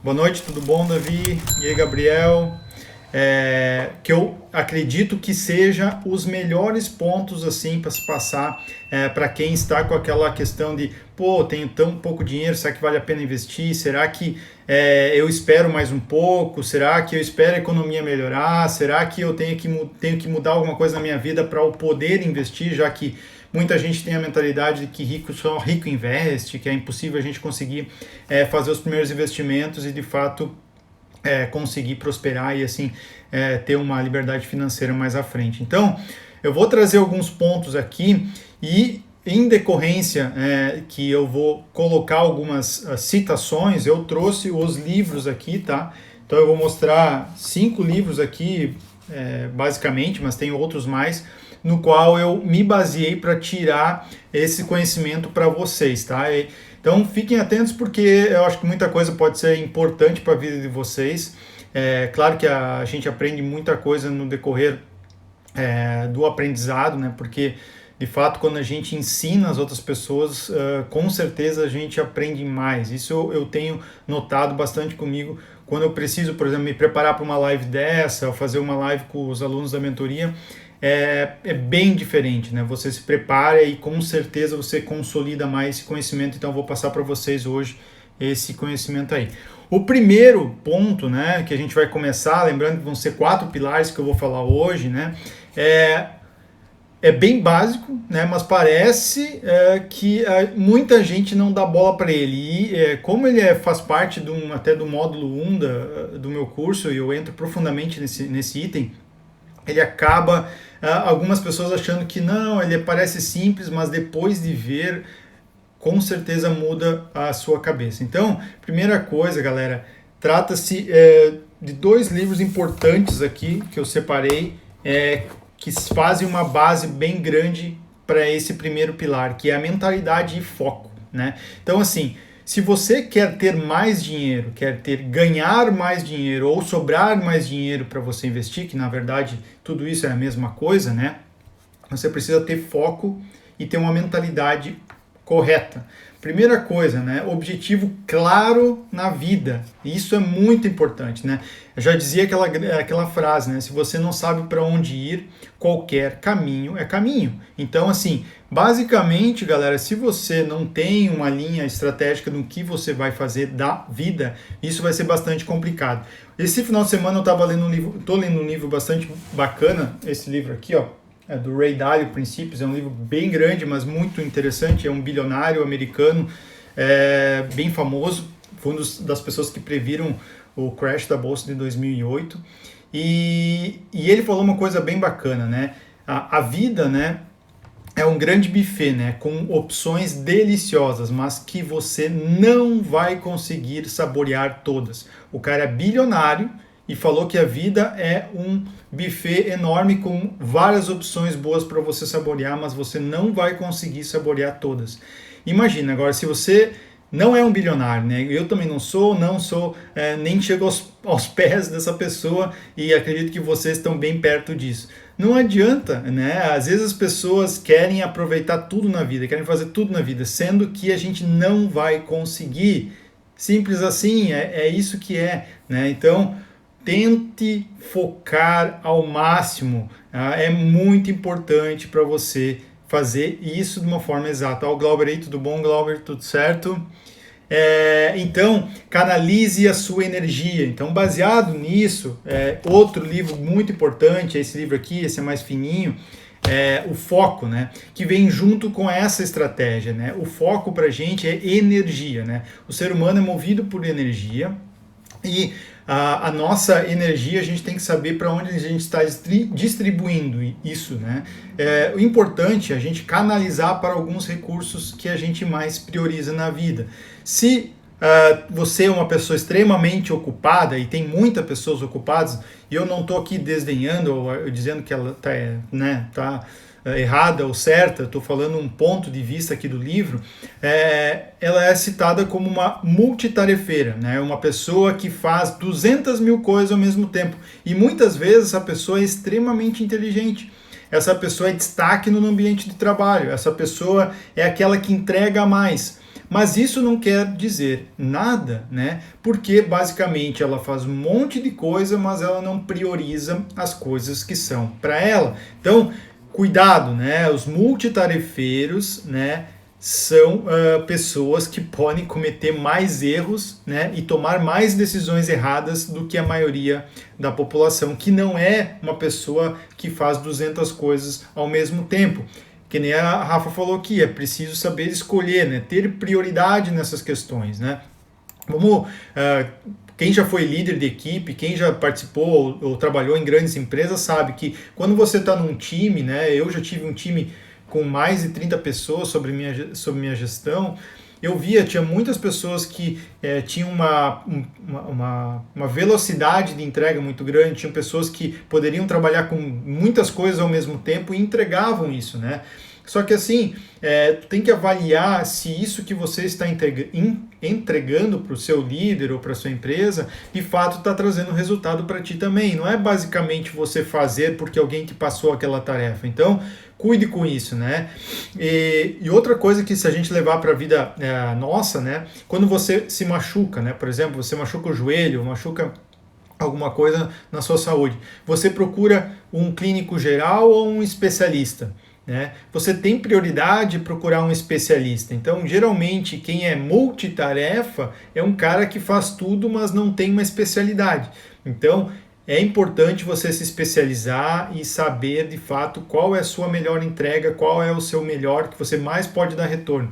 Boa noite, tudo bom, Davi? E aí, Gabriel? Que eu acredito que seja os melhores pontos assim para se passar para quem está com aquela questão de, pô, tenho tão pouco dinheiro, será que vale a pena investir? Será que eu espero mais um pouco? Será que eu espero a economia melhorar? Será que eu tenho que mudar alguma coisa na minha vida para eu poder investir, já que muita gente tem a mentalidade de que só rico investe, que é impossível a gente conseguir fazer os primeiros investimentos e de fato conseguir prosperar e assim ter uma liberdade financeira mais à frente. Então, eu vou trazer alguns pontos aqui e em decorrência que eu vou colocar algumas citações, eu trouxe os livros aqui, tá? Então eu vou mostrar 5 livros aqui, basicamente, mas tem outros mais, no qual eu me baseei para tirar esse conhecimento para vocês, tá? Então fiquem atentos porque eu acho que muita coisa pode ser importante para a vida de vocês. Claro que a gente aprende muita coisa no decorrer do aprendizado, né? Porque de fato quando a gente ensina as outras pessoas, com certeza a gente aprende mais. Isso eu tenho notado bastante comigo quando eu preciso, por exemplo, me preparar para uma live dessa, ou fazer uma live com os alunos da mentoria. É bem diferente, né? Você se prepara e com certeza você consolida mais esse conhecimento, então eu vou passar para vocês hoje esse conhecimento aí. O primeiro ponto, né, que a gente vai começar, lembrando que vão ser 4 pilares que eu vou falar hoje, né, é bem básico, né, mas parece que muita gente não dá bola para ele. E como ele faz parte até do módulo 1 do meu curso, e eu entro profundamente nesse item, ele acaba algumas pessoas achando que não, ele parece simples, mas depois de ver, com certeza muda a sua cabeça. Então, primeira coisa, galera, trata-se de 2 livros importantes aqui que eu separei, que fazem uma base bem grande para esse primeiro pilar, que é a mentalidade e foco, né? Então, assim, se você quer ter mais dinheiro, ganhar mais dinheiro ou sobrar mais dinheiro para você investir, que na verdade tudo isso é a mesma coisa, né? Você precisa ter foco e ter uma mentalidade correta. Primeira coisa, né? Objetivo claro na vida. Isso é muito importante, né? Eu já dizia aquela frase, né? Se você não sabe para onde ir, qualquer caminho é caminho. Então, assim, basicamente, galera, se você não tem uma linha estratégica do que você vai fazer da vida, isso vai ser bastante complicado. Esse final de semana eu estava lendo um livro, estou lendo um livro bastante bacana, esse livro aqui, ó, do Ray Dalio, Princípios. É um livro bem grande, mas muito interessante. É um bilionário americano, bem famoso. Foi uma das pessoas que previram o crash da bolsa de 2008. E ele falou uma coisa bem bacana, né? A vida, né, é um grande buffet, né, com opções deliciosas, mas que você não vai conseguir saborear todas. O cara é bilionário e falou que a vida é um buffet enorme com várias opções boas para você saborear, mas você não vai conseguir saborear todas. Imagina, agora, se você não é um bilionário, né? Eu também não sou, nem chego aos pés dessa pessoa e acredito que vocês estão bem perto disso. Não adianta, né? Às vezes as pessoas querem aproveitar tudo na vida, querem fazer tudo na vida, sendo que a gente não vai conseguir. Simples assim, é isso que é, né? Então, tente focar ao máximo. É muito importante para você fazer isso de uma forma exata. Ó, o Glauber aí, tudo bom, Glauber? Tudo certo? Então, canalize a sua energia. Então, baseado nisso, outro livro muito importante, esse livro aqui, esse é mais fininho, o foco, né? Que vem junto com essa estratégia, né? O foco para a gente é energia, né? O ser humano é movido por energia e a nossa energia, a gente tem que saber para onde a gente está distribuindo isso, né? O importante é a gente canalizar para alguns recursos que a gente mais prioriza na vida. Se você é uma pessoa extremamente ocupada, e tem muitas pessoas ocupadas, e eu não estou aqui desdenhando ou dizendo que ela tá errada ou certa, estou falando um ponto de vista aqui do livro, ela é citada como uma multitarefeira, né? Uma pessoa que faz 200 mil coisas ao mesmo tempo, e muitas vezes essa pessoa é extremamente inteligente, essa pessoa é destaque no ambiente de trabalho, essa pessoa é aquela que entrega mais, Mas isso não quer dizer nada, né? Porque basicamente ela faz um monte de coisa, mas ela não prioriza as coisas que são para ela. Então, cuidado, né? Os multitarefeiros, né, são pessoas que podem cometer mais erros, né, e tomar mais decisões erradas do que a maioria da população, que não é uma pessoa que faz 200 coisas ao mesmo tempo. Que nem a Rafa falou aqui, é preciso saber escolher, né, ter prioridade nessas questões, né. Vamos, quem já foi líder de equipe, quem já participou ou trabalhou em grandes empresas sabe que quando você está num time, né, eu já tive um time com mais de 30 pessoas sobre minha gestão, eu via, tinha muitas pessoas que tinham uma velocidade de entrega muito grande, tinham pessoas que poderiam trabalhar com muitas coisas ao mesmo tempo e entregavam isso, né? Só que assim, tu tem que avaliar se isso que você está entregando para o seu líder ou para a sua empresa, de fato está trazendo resultado para ti também. Não é basicamente você fazer porque alguém te passou aquela tarefa. Então, cuide com isso, né? E outra coisa que se a gente levar para a vida nossa, né? Quando você se machuca, né? Por exemplo, você machuca o joelho, machuca alguma coisa na sua saúde. Você procura um clínico geral ou um especialista? Né? Você tem prioridade em procurar um especialista. Então, geralmente, quem é multitarefa é um cara que faz tudo, mas não tem uma especialidade. Então, é importante você se especializar e saber de fato qual é a sua melhor entrega, qual é o seu melhor, que você mais pode dar retorno.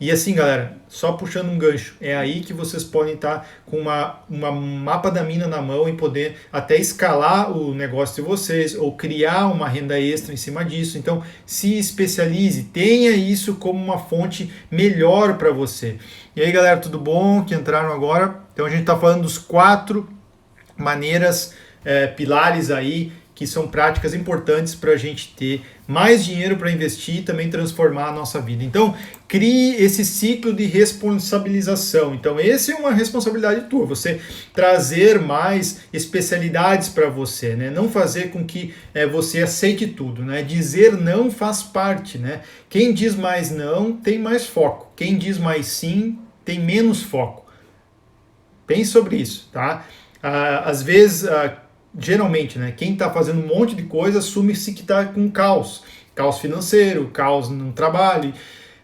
E assim, galera, só puxando um gancho, é aí que vocês podem estar com uma mapa da mina na mão e poder até escalar o negócio de vocês ou criar uma renda extra em cima disso. Então, se especialize, tenha isso como uma fonte melhor para você. E aí, galera, tudo bom? Que entraram agora? Então, a gente está falando dos 4 maneiras, pilares aí, que são práticas importantes para a gente ter mais dinheiro para investir e também transformar a nossa vida. Então, crie esse ciclo de responsabilização. Então, essa é uma responsabilidade tua, você trazer mais especialidades para você, né? Não fazer com que você aceite tudo, né? Dizer não faz parte, né? Quem diz mais não tem mais foco. Quem diz mais sim tem menos foco. Pense sobre isso, tá? Às vezes, geralmente, né, quem está fazendo um monte de coisa assume-se que está com caos financeiro, caos no trabalho.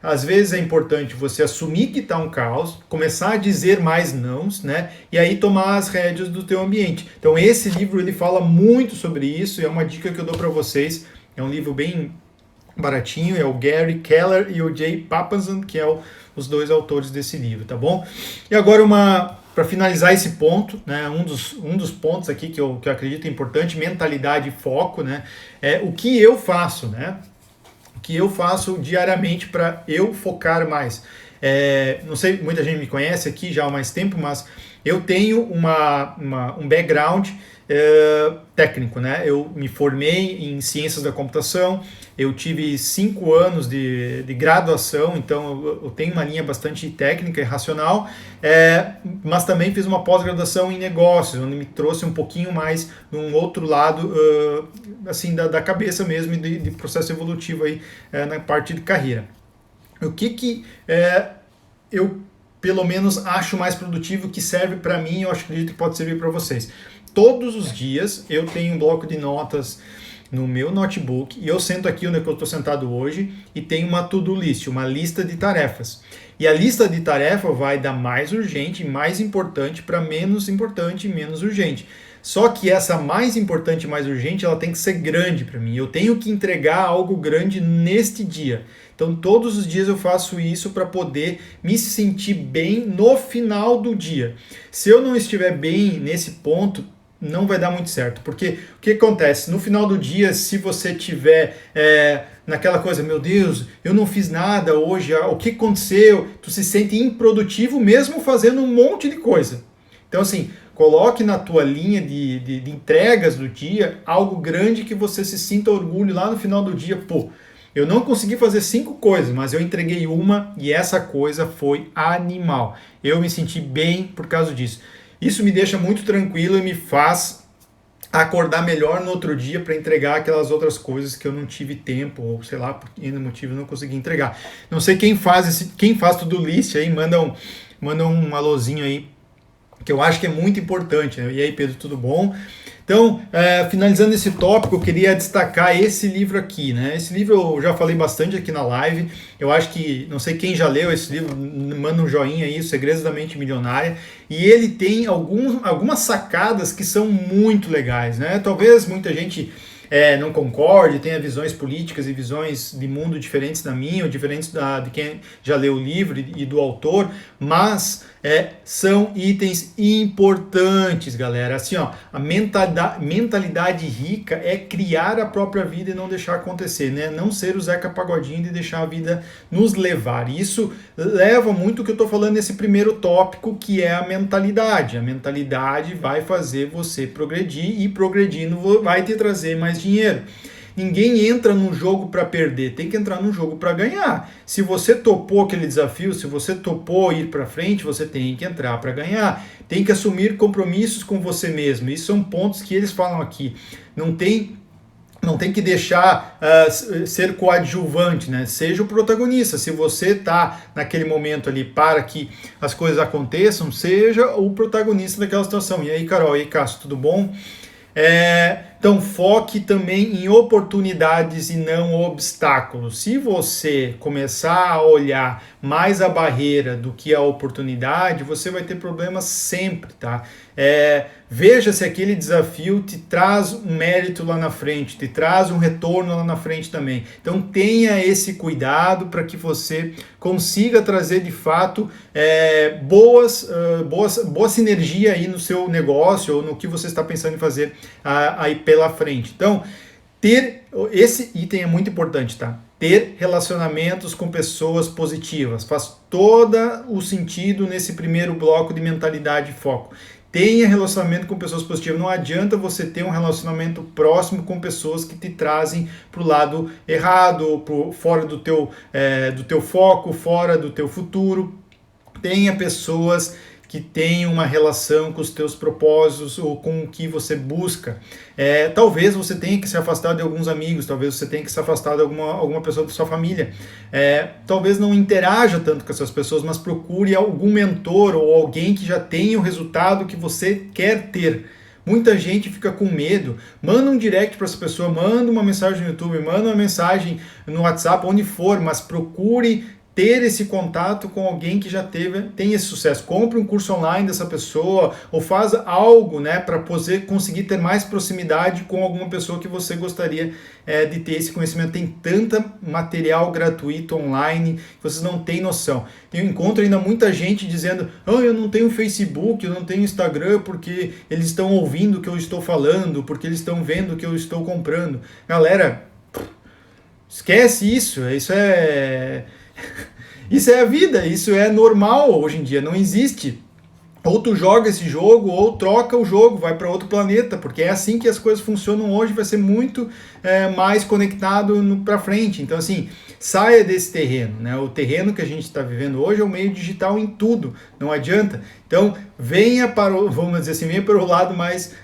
Às vezes é importante você assumir que está um caos, começar a dizer mais nãos, né, e aí tomar as rédeas do teu ambiente. Então esse livro ele fala muito sobre isso, é uma dica que eu dou para vocês. É um livro bem baratinho, é o Gary Keller e o Jay Papasan, que é os 2 autores desse livro, tá bom? E agora para finalizar esse ponto, né, um dos pontos aqui que eu acredito importante, mentalidade e foco, né, é o que eu faço, né, o que eu faço diariamente para eu focar mais. Não sei, muita gente me conhece aqui já há mais tempo, mas eu tenho um background técnico, né? Eu me formei em ciências da computação, eu tive 5 anos de graduação, então eu tenho uma linha bastante técnica e racional, mas também fiz uma pós-graduação em negócios, onde me trouxe um pouquinho mais num outro lado assim da cabeça mesmo e de processo evolutivo aí na parte de carreira. O que eu pelo menos acho mais produtivo, que serve para mim, eu acredito que pode servir para vocês. Todos os dias eu tenho um bloco de notas no meu notebook e eu sento aqui onde eu estou sentado hoje e tenho uma to-do list, uma lista de tarefas. E a lista de tarefa vai da mais urgente e mais importante para menos importante e menos urgente. Só que essa mais importante e mais urgente, ela tem que ser grande para mim. Eu tenho que entregar algo grande neste dia. Então, todos os dias eu faço isso para poder me sentir bem no final do dia. Se eu não estiver bem nesse ponto, não vai dar muito certo. Porque o que acontece? No final do dia, se você tiver naquela coisa, meu Deus, eu não fiz nada hoje, o que aconteceu? Tu se sente improdutivo mesmo fazendo um monte de coisa. Então, assim, coloque na tua linha de entregas do dia algo grande que você se sinta orgulho lá no final do dia. Pô, eu não consegui fazer 5 coisas, mas eu entreguei uma e essa coisa foi animal. Eu me senti bem por causa disso. Isso me deixa muito tranquilo e me faz acordar melhor no outro dia para entregar aquelas outras coisas que eu não tive tempo, ou sei lá, por N motivo eu não consegui entregar. Não sei quem faz tudo list aí, manda um alôzinho aí, que eu acho que é muito importante, né? E aí, Pedro, tudo bom? Então, finalizando esse tópico, eu queria destacar esse livro aqui, né? Esse livro eu já falei bastante aqui na live. Eu acho que, não sei quem já leu esse livro, manda um joinha aí, Segredos da Mente Milionária. E ele tem algumas sacadas que são muito legais, né? Talvez muita gente não concorde, tenha visões políticas e visões de mundo diferentes da minha, ou diferentes de quem já leu o livro e do autor, mas são itens importantes, galera. Assim, ó, a mentalidade rica é criar a própria vida e não deixar acontecer, né? Não ser o Zeca Pagodinho e deixar a vida nos levar. E isso leva muito o que eu estou falando nesse primeiro tópico, que é a mentalidade. A mentalidade vai fazer você progredir, e progredindo vai te trazer mais dinheiro. Ninguém entra num jogo para perder, tem que entrar num jogo para ganhar. Se você topou aquele desafio, se você topou ir para frente, você tem que entrar para ganhar. Tem que assumir compromissos com você mesmo. Isso são pontos que eles falam aqui. Não tem que deixar ser coadjuvante, né? Seja o protagonista. Se você está naquele momento ali para que as coisas aconteçam, seja o protagonista daquela situação. E aí, Carol, e aí, Cássio, tudo bom? Então foque também em oportunidades e não obstáculos. Se você começar a olhar mais a barreira do que a oportunidade, você vai ter problemas sempre, tá? Veja se aquele desafio te traz um mérito lá na frente, te traz um retorno lá na frente também. Então tenha esse cuidado para que você consiga trazer de fato boa sinergia aí no seu negócio ou no que você está pensando em fazer aí pela frente. Então, esse item é muito importante, tá? Ter relacionamentos com pessoas positivas faz todo o sentido nesse primeiro bloco de mentalidade e foco. Tenha relacionamento com pessoas positivas. Não adianta você ter um relacionamento próximo com pessoas que te trazem para o lado errado, fora do teu foco, fora do teu futuro. Tenha pessoas que tenham uma relação com os teus propósitos ou com o que você busca. Talvez você tenha que se afastar de alguns amigos, talvez você tenha que se afastar de alguma pessoa da sua família. Talvez não interaja tanto com essas pessoas, mas procure algum mentor ou alguém que já tenha o resultado que você quer ter. Muita gente fica com medo, manda um direct para essa pessoa, manda uma mensagem no YouTube, manda uma mensagem no WhatsApp, onde for, mas procure ter esse contato com alguém que já tem esse sucesso. Compre um curso online dessa pessoa ou faz algo, né, para conseguir ter mais proximidade com alguma pessoa que você gostaria de ter esse conhecimento. Tem tanta material gratuito online que vocês não têm noção. Eu encontro ainda muita gente dizendo: eu não tenho Facebook, eu não tenho Instagram porque eles estão ouvindo o que eu estou falando, porque eles estão vendo o que eu estou comprando. Galera, esquece isso. Isso é a vida, isso é normal hoje em dia, não existe. Ou tu joga esse jogo, ou troca o jogo, vai para outro planeta, porque é assim que as coisas funcionam hoje, vai ser muito mais conectado para frente. Então, assim, saia desse terreno, né? O terreno que a gente está vivendo hoje é o meio digital em tudo, não adianta. Então, venha para o lado mais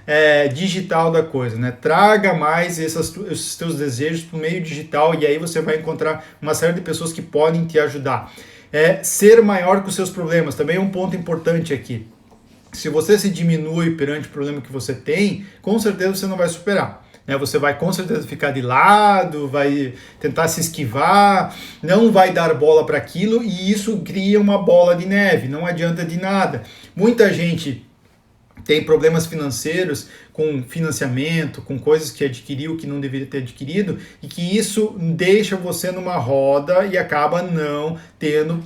digital da coisa, né? Traga mais esses teus desejos para o meio digital, e aí você vai encontrar uma série de pessoas que podem te ajudar. Ser maior que os seus problemas também é um ponto importante aqui. Se você se diminui perante o problema que você tem, com certeza você não vai superar. Você vai com certeza ficar de lado, vai tentar se esquivar, não vai dar bola para aquilo, e isso cria uma bola de neve, não adianta de nada. Muita gente tem problemas financeiros com financiamento, com coisas que adquiriu que não deveria ter adquirido, e que isso deixa você numa roda e acaba não tendo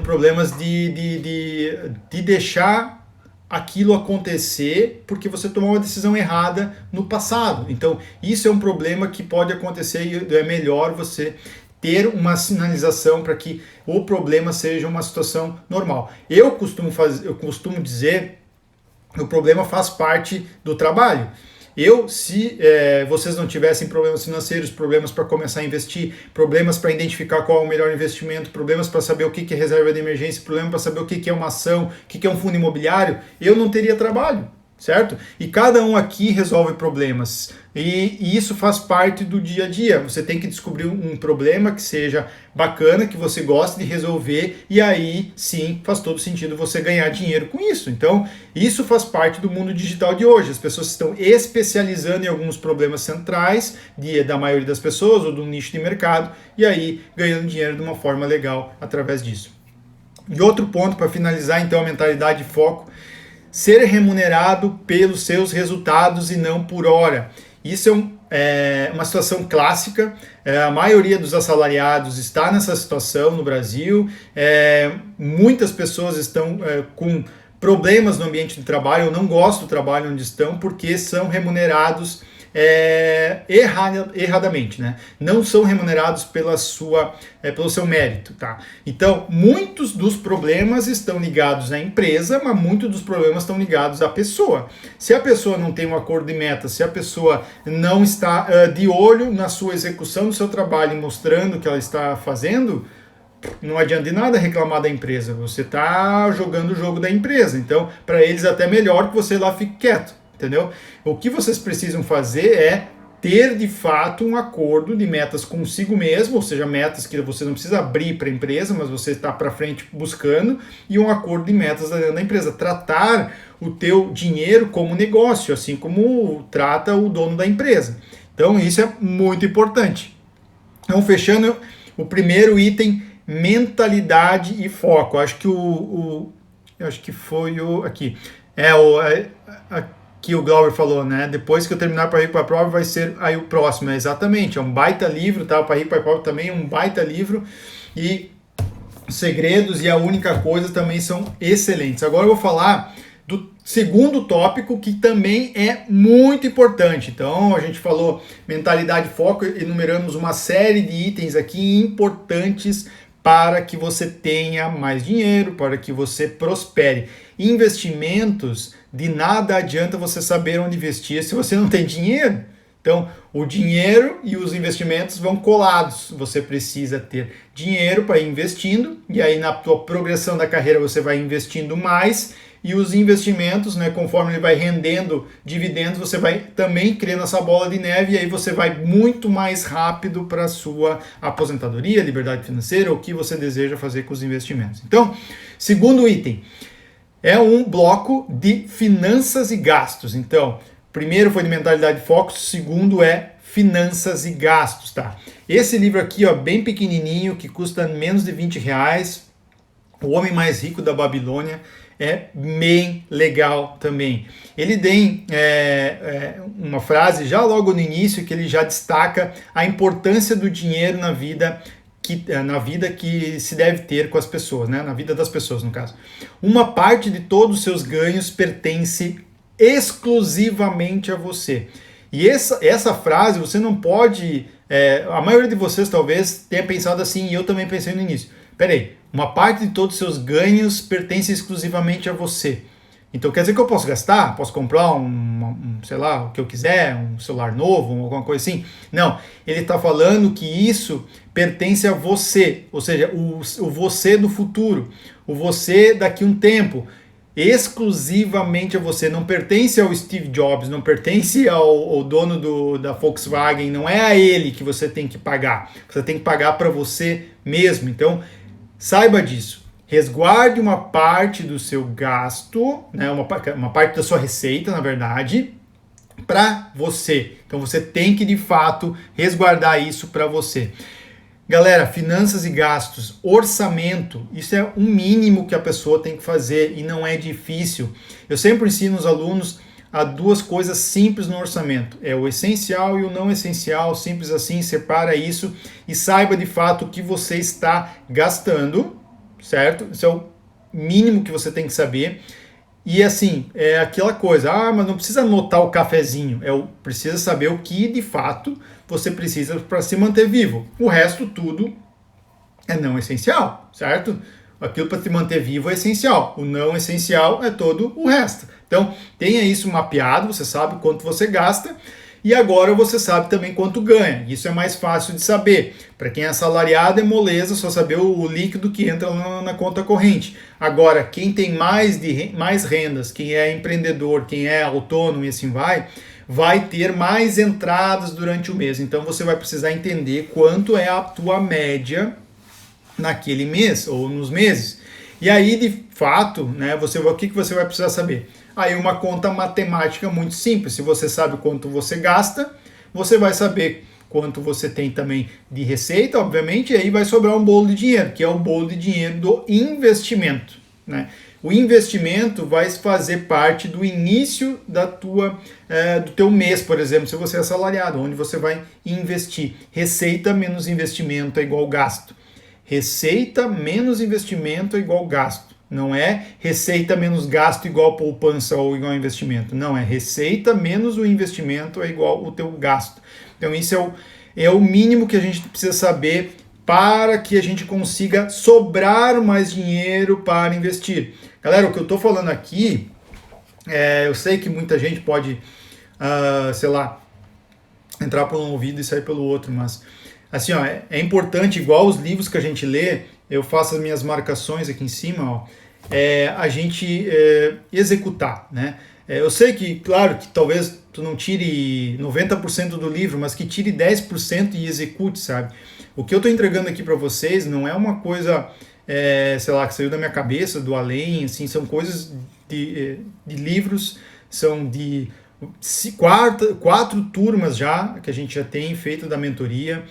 problemas de deixar aquilo acontecer porque você tomou uma decisão errada no passado. Então isso é um problema que pode acontecer, e é melhor você ter uma sinalização para que o problema seja uma situação normal. Eu costumo dizer que o problema faz parte do trabalho. Se vocês não tivessem problemas financeiros, problemas para começar a investir, problemas para identificar qual é o melhor investimento, problemas para saber o que é reserva de emergência, problema para saber o que é uma ação, o que é um fundo imobiliário, eu não teria trabalho. Certo? E cada um aqui resolve problemas. E isso faz parte do dia a dia. Você tem que descobrir um problema que seja bacana, que você goste de resolver, e aí sim faz todo sentido você ganhar dinheiro com isso. Então, isso faz parte do mundo digital de hoje. As pessoas estão especializando em alguns problemas centrais da maioria das pessoas, ou do nicho de mercado, e aí ganhando dinheiro de uma forma legal através disso. E outro ponto para finalizar, então, a mentalidade de foco: ser remunerado pelos seus resultados e não por hora. Isso é uma situação clássica. A maioria dos assalariados está nessa situação no Brasil. Muitas pessoas estão com problemas no ambiente de trabalho, ou não gostam do trabalho onde estão, porque são remunerados erradamente, né? Não são remunerados pelo seu mérito, tá? Então, muitos dos problemas estão ligados à empresa, mas muitos dos problemas estão ligados à pessoa. Se a pessoa não tem um acordo de metas, se a pessoa não está de olho na sua execução do seu trabalho, mostrando o que ela está fazendo, não adianta de nada reclamar da empresa. Você está jogando o jogo da empresa. Então, para eles até melhor que você lá fique quieto. Entendeu? O que vocês precisam fazer é ter de fato um acordo de metas consigo mesmo, ou seja, metas que você não precisa abrir para a empresa, mas você está para frente buscando, e um acordo de metas dentro da empresa. Tratar o teu dinheiro como negócio, assim como trata o dono da empresa. Então isso é muito importante. Então, fechando o primeiro item, mentalidade e foco. Acho que acho que foi aqui. Que o Glauber falou, né? Depois que eu terminar Para Rico para Pobre, vai ser aí o próximo. Exatamente, é um baita livro, tá? Para Rico para Pobre também é um baita livro. E os segredos e a única coisa também são excelentes. Agora eu vou falar do segundo tópico, que também é muito importante. Então, a gente falou mentalidade e foco, enumeramos uma série de itens aqui importantes para que você tenha mais dinheiro, para que você prospere. Investimentos, de nada adianta você saber onde investir se você não tem dinheiro. Então, o dinheiro e os investimentos vão colados. Você precisa ter dinheiro para ir investindo, e aí na tua progressão da carreira você vai investindo mais, e os investimentos, né, conforme ele vai rendendo dividendos, você vai também criando essa bola de neve, e aí você vai muito mais rápido para a sua aposentadoria, liberdade financeira, o que você deseja fazer com os investimentos. Então, segundo item, é um bloco de finanças e gastos. Então, primeiro foi de mentalidade e foco, segundo é finanças e gastos, tá? Esse livro aqui, ó, bem pequenininho, que custa menos de R$20, O Homem Mais Rico da Babilônia, é bem legal também. Ele tem uma frase já logo no início que ele já destaca a importância do dinheiro na vida que se deve ter com as pessoas, né? Na vida das pessoas, no caso. Uma parte de todos os seus ganhos pertence exclusivamente a você. E essa frase você não pode... a maioria de vocês talvez tenha pensado assim, e eu também pensei no início. Peraí, uma parte de todos os seus ganhos pertence exclusivamente a você. Então quer dizer que eu posso gastar? Posso comprar sei lá, o que eu quiser, um celular novo, alguma coisa assim? Não, ele está falando que isso pertence a você, ou seja, o você do futuro, o você daqui a um tempo, exclusivamente a você. Não pertence ao Steve Jobs, não pertence ao dono da Volkswagen, não é a ele que você tem que pagar, você tem que pagar para você mesmo. Então, saiba disso. Resguarde uma parte do seu gasto, né, uma parte da sua receita, na verdade, para você. Então você tem que, de fato, resguardar isso para você. Galera, finanças e gastos, orçamento, isso é um mínimo que a pessoa tem que fazer e não é difícil. Eu sempre ensino os alunos a duas coisas simples no orçamento. É o essencial e o não essencial, simples assim, separa isso e saiba de fato o que você está gastando, certo? Isso é o mínimo que você tem que saber. E assim, é aquela coisa, mas não precisa anotar o cafezinho, precisa saber o que de fato você precisa para se manter vivo. O resto tudo é não essencial, certo? Aquilo para te manter vivo é essencial, o não essencial é todo o resto. Então, tenha isso mapeado, você sabe quanto você gasta, e agora você sabe também quanto ganha. Isso é mais fácil de saber. Para quem é assalariado é moleza só saber o líquido que entra na conta corrente. Agora, quem tem mais rendas, quem é empreendedor, quem é autônomo e assim vai ter mais entradas durante o mês. Então você vai precisar entender quanto é a tua média naquele mês ou nos meses. E aí, de fato, né, o que você vai precisar saber? Aí uma conta matemática muito simples. Se você sabe quanto você gasta, você vai saber quanto você tem também de receita, obviamente, e aí vai sobrar um bolo de dinheiro, que é o bolo de dinheiro do investimento, né? O investimento vai fazer parte do início do teu mês, por exemplo, se você é assalariado, onde você vai investir. Receita menos investimento é igual gasto. Receita menos investimento é igual gasto. Não é receita menos gasto igual poupança ou igual investimento. Não, é receita menos o investimento é igual o teu gasto. Então isso é o mínimo que a gente precisa saber para que a gente consiga sobrar mais dinheiro para investir. Galera, o que eu estou falando aqui, eu sei que muita gente pode, sei lá, entrar por um ouvido e sair pelo outro, mas assim, ó, é importante, igual os livros que a gente lê, eu faço as minhas marcações aqui em cima, ó, a gente executar, né? Eu sei que, claro, que talvez tu não tire 90% do livro, mas que tire 10% e execute, sabe? O que eu estou entregando aqui para vocês não é uma coisa, sei lá, que saiu da minha cabeça, do além, assim, são coisas de livros, são de quatro turmas já, que a gente já tem feito da mentoria,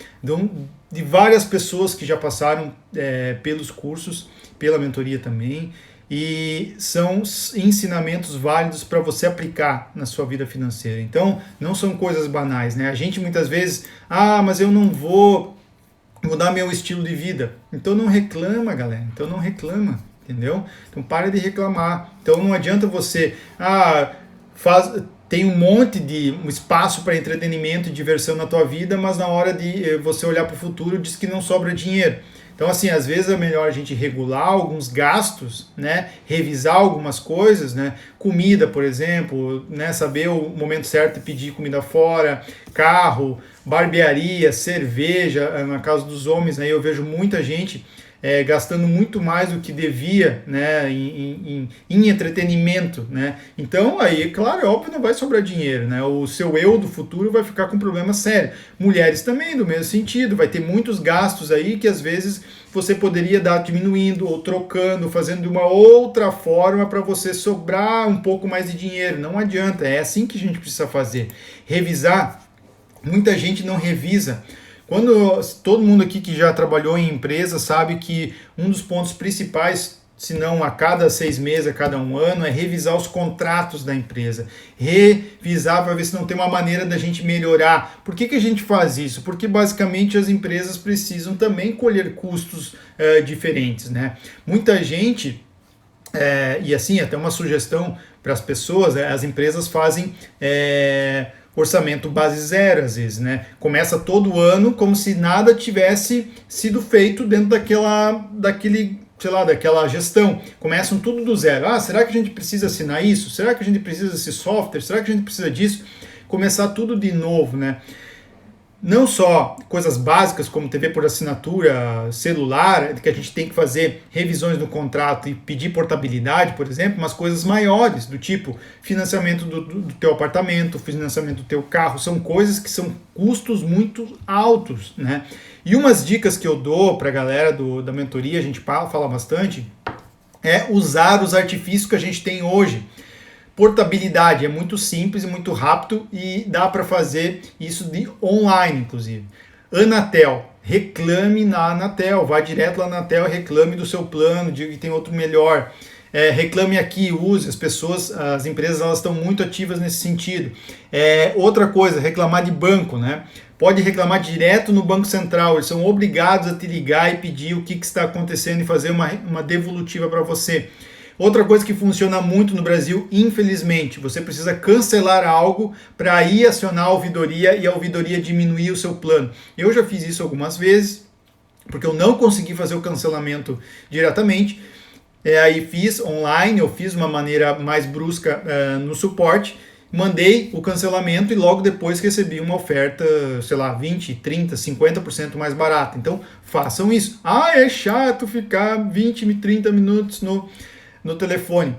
de várias pessoas que já passaram pelos cursos, pela mentoria também, e são ensinamentos válidos para você aplicar na sua vida financeira. Então, não são coisas banais, né? A gente muitas vezes, mas eu não vou mudar meu estilo de vida. Então não reclama, galera. Então não reclama, entendeu? Então para de reclamar. Então não adianta você, tem um monte de espaço para entretenimento e diversão na tua vida, mas na hora de você olhar para o futuro diz que não sobra dinheiro. Então, assim, às vezes é melhor a gente regular alguns gastos, né? Revisar algumas coisas, né? Comida, por exemplo, né? Saber o momento certo de pedir comida fora, carro, barbearia, cerveja. Na casa dos homens, né? Eu vejo muita gente gastando muito mais do que devia, né, em entretenimento, né? Então aí, claro, é óbvio, não vai sobrar dinheiro, né? O seu eu do futuro vai ficar com um problema sério. Mulheres também, do mesmo sentido, vai ter muitos gastos aí que às vezes você poderia dar diminuindo ou trocando, fazendo de uma outra forma para você sobrar um pouco mais de dinheiro. Não adianta, é assim que a gente precisa fazer. Revisar, muita gente não revisa. Quando todo mundo aqui que já trabalhou em empresa sabe que um dos pontos principais, se não a cada 6 meses, a cada 1 ano, é revisar os contratos da empresa. Revisar para ver se não tem uma maneira da gente melhorar. Por que a gente faz isso? Porque basicamente as empresas precisam também colher custos diferentes, né? Muita gente, e assim, até uma sugestão para as pessoas, as empresas fazem orçamento base zero, às vezes, né? Começa todo ano como se nada tivesse sido feito dentro daquela gestão. Começam tudo do zero. Será que a gente precisa assinar isso? Será que a gente precisa desse software? Será que a gente precisa disso? Começar tudo de novo, né? Não só coisas básicas como TV por assinatura, celular, que a gente tem que fazer revisões no contrato e pedir portabilidade, por exemplo, mas coisas maiores, do tipo financiamento do teu apartamento, financiamento do teu carro, são coisas que são custos muito altos, né? E umas dicas que eu dou para a galera da mentoria, a gente fala bastante, é usar os artifícios que a gente tem hoje. Portabilidade é muito simples e muito rápido e dá para fazer isso online, inclusive. Anatel, reclame na Anatel, vá direto lá na Anatel, reclame do seu plano, diga que tem outro melhor. Reclame aqui, use, as empresas elas estão muito ativas nesse sentido. Outra coisa, reclamar de banco, né? Pode reclamar direto no Banco Central, eles são obrigados a te ligar e pedir o que está acontecendo e fazer uma devolutiva para você. Outra coisa que funciona muito no Brasil, infelizmente, você precisa cancelar algo para ir acionar a ouvidoria e a ouvidoria diminuir o seu plano. Eu já fiz isso algumas vezes, porque eu não consegui fazer o cancelamento diretamente. Aí fiz online, eu fiz uma maneira mais brusca no suporte, mandei o cancelamento e logo depois recebi uma oferta, sei lá, 20, 30, 50% mais barata. Então façam isso. Ah, é chato ficar 20, 30 minutos no telefone.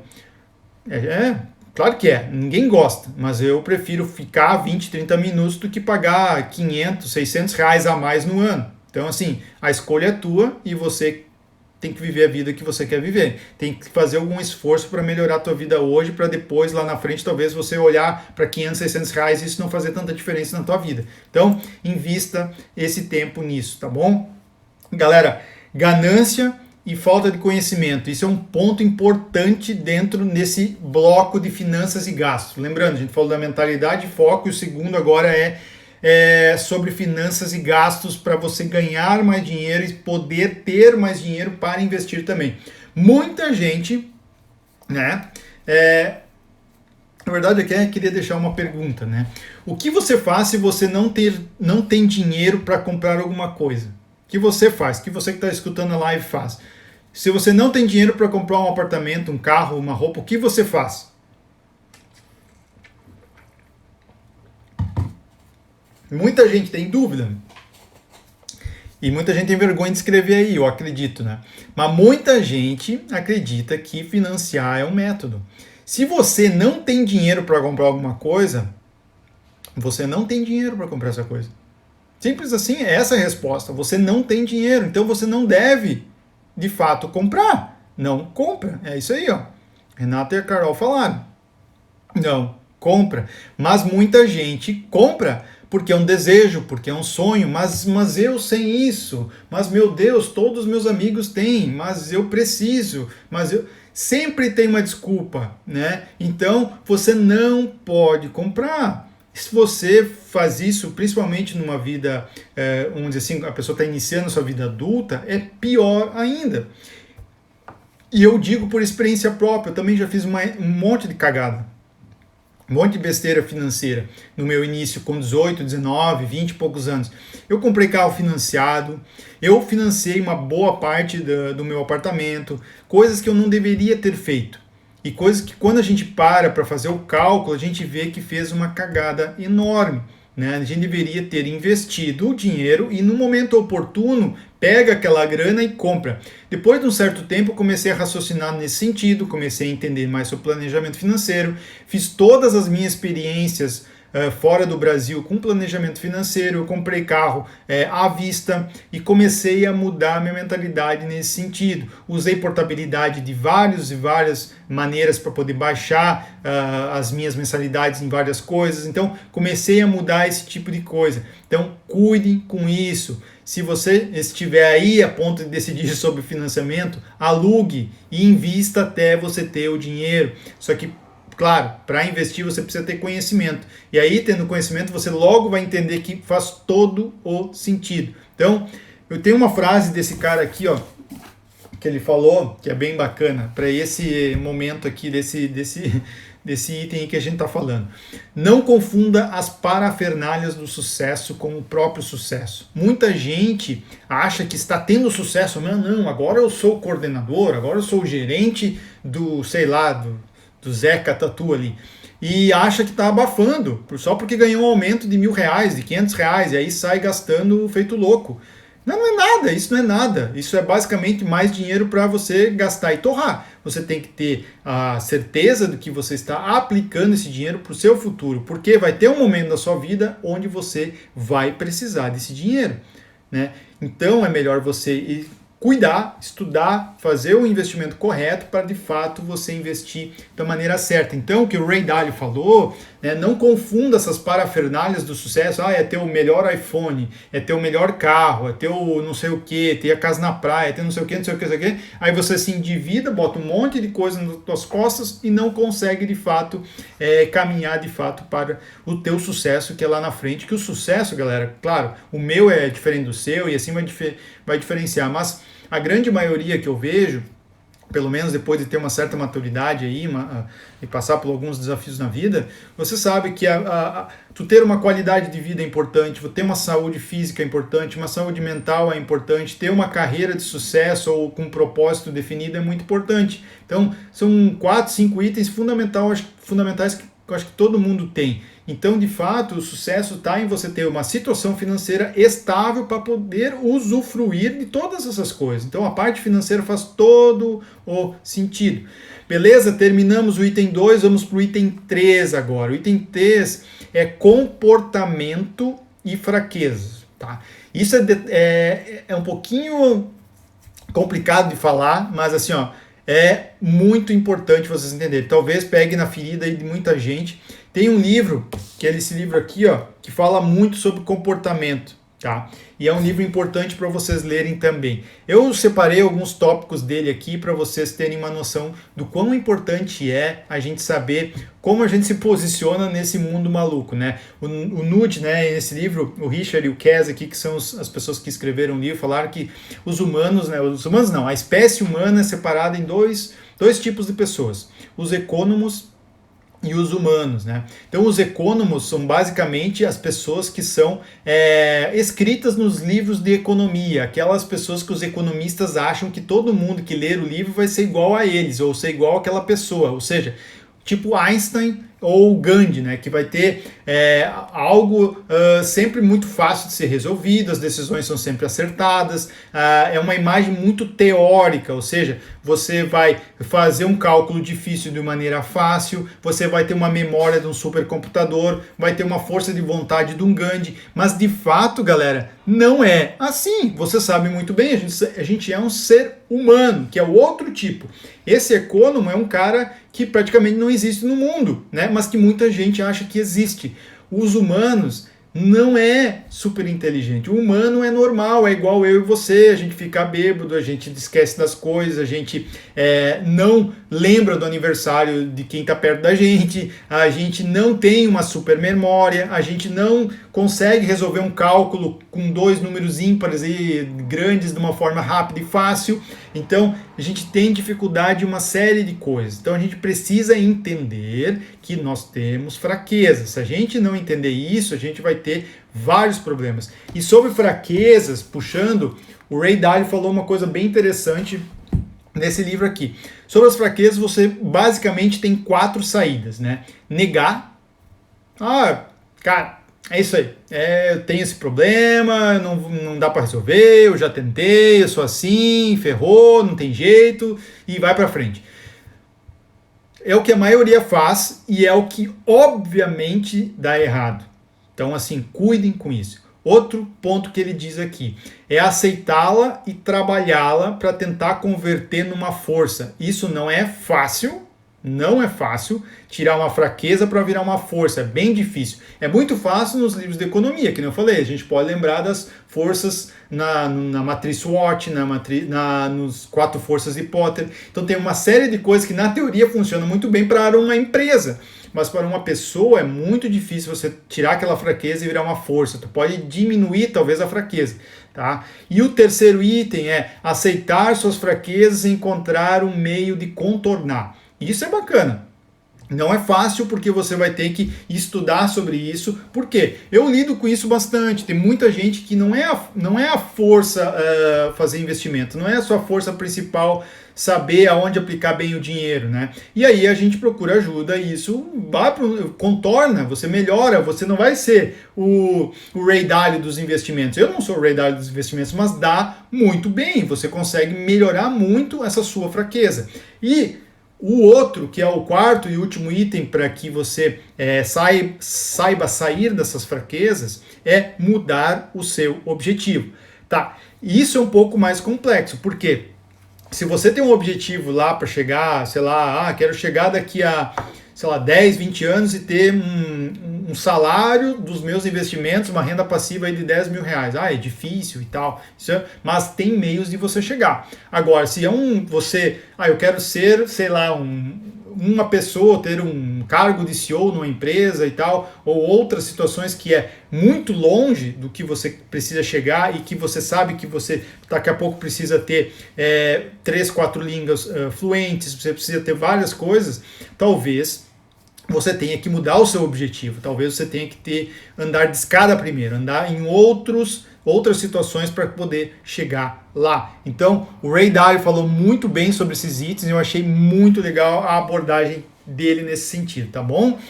Claro que é, ninguém gosta, mas eu prefiro ficar 20, 30 minutos do que pagar 500, 600 reais a mais no ano. Então, assim, a escolha é tua e você tem que viver a vida que você quer viver. Tem que fazer algum esforço para melhorar a tua vida hoje, para depois, lá na frente, talvez você olhar para 500, 600 reais e isso não fazer tanta diferença na tua vida. Então, invista esse tempo nisso, tá bom? Galera, ganância e falta de conhecimento. Isso é um ponto importante dentro desse bloco de finanças e gastos. Lembrando, a gente falou da mentalidade e foco, e o segundo agora é sobre finanças e gastos para você ganhar mais dinheiro e poder ter mais dinheiro para investir também. Muita gente, né? Na verdade, aqui eu queria deixar uma pergunta, né? O que você faz se você não tem dinheiro para comprar alguma coisa? O que você faz? O que você que está escutando a live faz? Se você não tem dinheiro para comprar um apartamento, um carro, uma roupa, o que você faz? Muita gente tem dúvida. E muita gente tem vergonha de escrever aí, eu acredito, né? Mas muita gente acredita que financiar é um método. Se você não tem dinheiro para comprar alguma coisa, você não tem dinheiro para comprar essa coisa. Simples assim, é essa a resposta. Você não tem dinheiro, então você não deve, de fato, comprar. Não compra. É isso aí, ó. Renata e a Carol falaram. Não compra. Mas muita gente compra porque é um desejo, porque é um sonho. Mas eu sem isso. Mas, meu Deus, todos os meus amigos têm. Mas eu preciso. Mas eu... Sempre tem uma desculpa, né? Então, você não pode comprar. Se você faz isso, principalmente numa vida, vamos dizer assim, a pessoa está iniciando a sua vida adulta, é pior ainda. E eu digo por experiência própria, eu também já fiz um monte de cagada, um monte de besteira financeira no meu início com 18, 19, 20 e poucos anos. Eu comprei carro financiado, eu financiei uma boa parte do meu apartamento, coisas que eu não deveria ter feito. E coisas que quando a gente para fazer o cálculo, a gente vê que fez uma cagada enorme. Né? A gente deveria ter investido o dinheiro e no momento oportuno pega aquela grana e compra. Depois de um certo tempo eu comecei a raciocinar nesse sentido, comecei a entender mais sobre planejamento financeiro, fiz todas as minhas experiências fora do Brasil com planejamento financeiro, eu comprei carro à vista e comecei a mudar a minha mentalidade nesse sentido. Usei portabilidade de várias maneiras para poder baixar as minhas mensalidades em várias coisas, então comecei a mudar esse tipo de coisa. Então cuide com isso. Se você estiver aí a ponto de decidir sobre financiamento, alugue e invista até você ter o dinheiro. Só que claro, para investir você precisa ter conhecimento. E aí, tendo conhecimento, você logo vai entender que faz todo o sentido. Então, eu tenho uma frase desse cara aqui, ó, que ele falou, que é bem bacana, para esse momento aqui, desse item que a gente está falando. Não confunda as parafernálias do sucesso com o próprio sucesso. Muita gente acha que está tendo sucesso, mas não, agora eu sou o coordenador, agora eu sou o gerente do, sei lá, do Zeca Tatu ali, e acha que está abafando, só porque ganhou um aumento de R$1.000, de R$500, e aí sai gastando feito louco. Não é nada, isso não é nada. Isso é basicamente mais dinheiro para você gastar e torrar. Você tem que ter a certeza de que você está aplicando esse dinheiro para o seu futuro, porque vai ter um momento da sua vida onde você vai precisar desse dinheiro, né? Então é melhor você cuidar, estudar, fazer o investimento correto para de fato você investir da maneira certa. Então, o que o Ray Dalio falou, né, não confunda essas parafernálias do sucesso. É ter o melhor iPhone, é ter o melhor carro, é ter o não sei o que, ter a casa na praia, ter não sei o que, não sei o que, não sei o que. Aí você se endivida, bota um monte de coisa nas suas costas e não consegue de fato caminhar de fato para o teu sucesso que é lá na frente. Que o sucesso, galera, claro, o meu é diferente do seu e assim vai diferenciar, mas a grande maioria que eu vejo, pelo menos depois de ter uma certa maturidade aí, e passar por alguns desafios na vida, você sabe que tu ter uma qualidade de vida é importante, tu ter uma saúde física é importante, uma saúde mental é importante, ter uma carreira de sucesso ou com um propósito definido é muito importante. Então, são 4, 5 itens fundamentais que eu acho que todo mundo tem. Então, de fato, o sucesso está em você ter uma situação financeira estável para poder usufruir de todas essas coisas. Então, a parte financeira faz todo o sentido. Beleza? Terminamos o item 2, vamos para o item 3 agora. O item 3 é comportamento e fraquezas. Tá? Isso é um pouquinho complicado de falar, mas assim, ó, é muito importante vocês entenderem. Talvez pegue na ferida aí de muita gente. Tem um livro, que é esse livro aqui, ó, que fala muito sobre comportamento, tá? E é um livro importante para vocês lerem também. Eu separei alguns tópicos dele aqui para vocês terem uma noção do quão importante é a gente saber como a gente se posiciona nesse mundo maluco, né? O Nude, né, nesse livro, o Richard e o Kes aqui, que são as pessoas que escreveram o livro, falaram que os humanos não, a espécie humana é separada em dois tipos de pessoas. Os econômicos e os humanos, né? Então os econômicos são basicamente as pessoas que são escritas nos livros de economia, aquelas pessoas que os economistas acham que todo mundo que ler o livro vai ser igual a eles, ou ser igual àquela pessoa, ou seja, tipo Einstein ou Gandhi, né, que vai ter algo sempre muito fácil de ser resolvido, as decisões são sempre acertadas, é uma imagem muito teórica, ou seja, você vai fazer um cálculo difícil de maneira fácil, você vai ter uma memória de um supercomputador, vai ter uma força de vontade de um Gandhi, mas de fato, galera, não é assim. Você sabe muito bem, a gente é um ser humano, que é o outro tipo. Esse econômico é um cara que praticamente não existe no mundo, né? Mas que muita gente acha que existe. Os humanos não é super inteligente. O humano é normal, é igual eu e você. A gente fica bêbado, a gente esquece das coisas, a gente não lembra do aniversário de quem está perto da gente, a gente não tem uma super memória, a gente não consegue resolver um cálculo com 2 números ímpares e grandes de uma forma rápida e fácil. Então, a gente tem dificuldade em uma série de coisas. Então, a gente precisa entender que nós temos fraquezas. Se a gente não entender isso, a gente vai ter vários problemas. E sobre fraquezas, puxando, o Ray Dalio falou uma coisa bem interessante nesse livro aqui. Sobre as fraquezas, você basicamente tem 4 saídas, né? Negar. Cara, é isso aí. Eu tenho esse problema, não dá para resolver, eu já tentei, eu sou assim, ferrou, não tem jeito, e vai para frente. É o que a maioria faz e é o que obviamente dá errado. Então, assim, cuidem com isso. Outro ponto que ele diz aqui é aceitá-la e trabalhá-la para tentar converter numa força. Isso não é fácil. Não é fácil tirar uma fraqueza para virar uma força, é bem difícil. É muito fácil nos livros de economia, que nem eu falei, a gente pode lembrar das forças na matriz SWOT, nos 4 forças de Potter. Então tem uma série de coisas que na teoria funcionam muito bem para uma empresa, mas para uma pessoa é muito difícil você tirar aquela fraqueza e virar uma força. Tu pode diminuir talvez a fraqueza. Tá? E o terceiro item é aceitar suas fraquezas e encontrar um meio de contornar. Isso é bacana. Não é fácil porque você vai ter que estudar sobre isso. Por quê? Eu lido com isso bastante. Tem muita gente que não é a força fazer investimento, não é a sua força principal saber aonde aplicar bem o dinheiro, né? E aí a gente procura ajuda e isso contorna, você melhora, você não vai ser o Ray Dalio dos investimentos. Eu não sou o Ray Dalio dos investimentos, mas dá muito bem, você consegue melhorar muito essa sua fraqueza. E o outro, que é o quarto e último item para que você saiba sair dessas fraquezas, é mudar o seu objetivo. Tá? Isso é um pouco mais complexo, porque se você tem um objetivo lá para chegar, sei lá, quero chegar daqui a, sei lá, 10, 20 anos e ter um salário dos meus investimentos, uma renda passiva aí de 10 mil reais. É difícil e tal, mas tem meios de você chegar. Agora, se eu quero ser, sei lá, um uma pessoa ter um cargo de CEO numa empresa e tal, ou outras situações que é muito longe do que você precisa chegar e que você sabe que você daqui a pouco precisa ter 3, 4 línguas fluentes, você precisa ter várias coisas, talvez você tenha que mudar o seu objetivo, talvez você tenha que andar de escada primeiro, andar em outras situações para poder chegar lá. Então, o Ray Dalio falou muito bem sobre esses itens, eu achei muito legal a abordagem dele nesse sentido, tá bom?